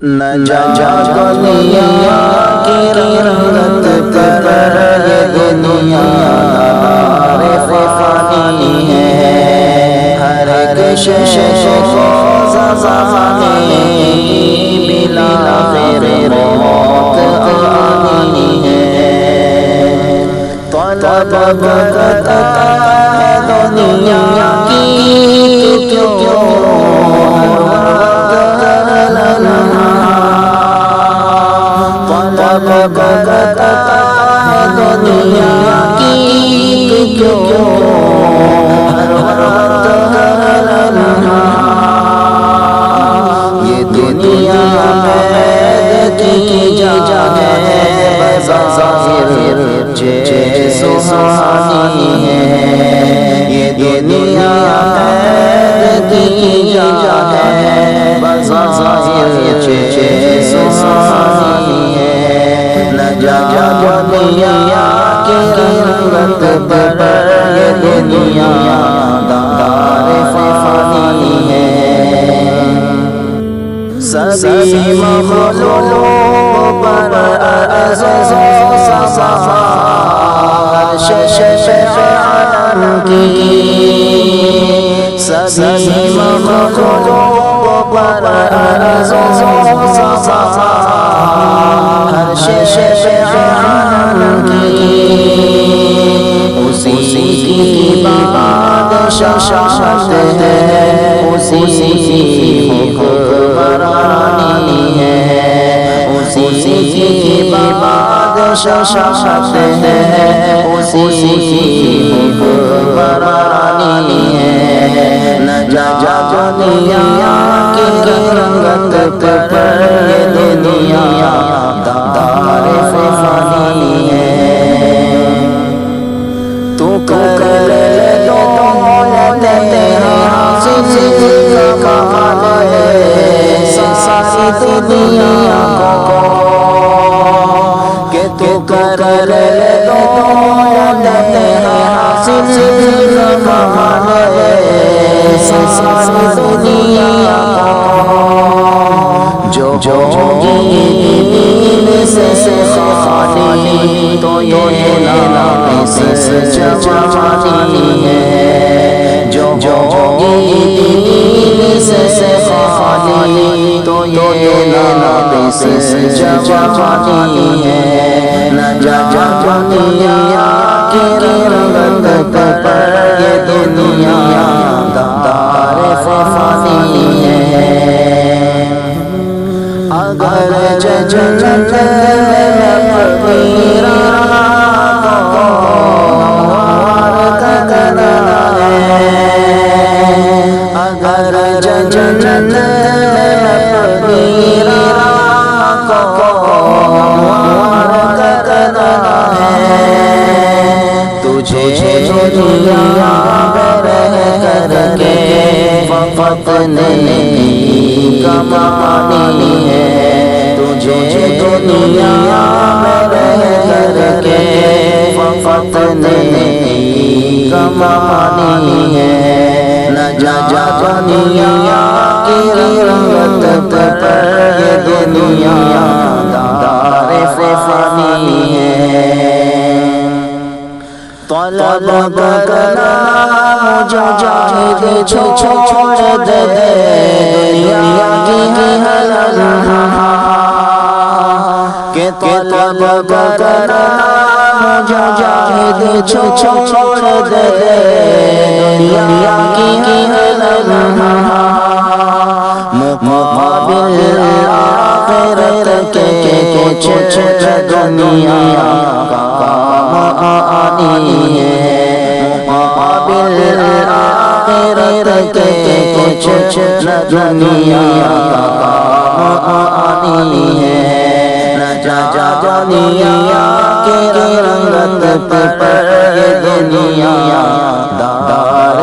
نہ جا دنیا کی رنگت پر یہ دنیا دار فانی ہے، ہر ایک شے کو زمانے بلا غیر موت آنی ہے، طلب کرتا ہے دنیا کی کیوں طلب کرتا ہے دنیا کی کیوں ہر وقت یہ دنیا قید کی جا ہے، بظاہر سہانی ہے، یہ دنیا قید کی جا ہے، بظاہر سہانی ہے، نہ جا دنیا کی رنگت پر یہ دنیا دار فانی ہے، سبھی مخلوق پر عزیز صفا عالم کی، سبھی مخلوق پر عزیز صفا عالم کی، اسی کی بادشاہت ہے، اسی کی حکمرانی ہے، اسی کی بادشاہت ہے، اسی کی حکمرانی ہے، نہ جا دنیا کی رنگت پر یہ دنیا دار فانی ہے، تو کر لے دولت تیرا حاصل کمال ہے ساری دنیا کو، کہ تو کر لے دولت تیرا حاصل کمال ہے ساری دنیا کو، جو دین سے خالی تو یہ ناقص جوانی ہے، جو دین سے خالی تو یہ ناقص جوانی ہے، نہ جا دنیا کی رنگت پر یہ دنیا دار فانی ہے، اگر جنت میں فقیرا کو کرنا ہے، اگر جنت میں فقیرا کو کرنا ہے، تجھے دنیا میں رہ کر کے فقط نہیں کمانی ہے، تجھے دنیا میں رہ کر کے فقط نہیں کمانی ہے، نہ جا دنیا کی رنگت پر یہ دنیا دار فانی ہے، طلب کرنا مجاہد چھوڑ دے دنیا کی حلال، کہ طلب کرنا مجاہد چھوڑ دے دنیا کی حلال، مقابل آخرت کے کچھ دنیا کا آنی ہے، مقابل آخرت کے کچھ دنیا کا آنی ہے، نہ جا دنیا کی رنگت پر یہ دنیا دار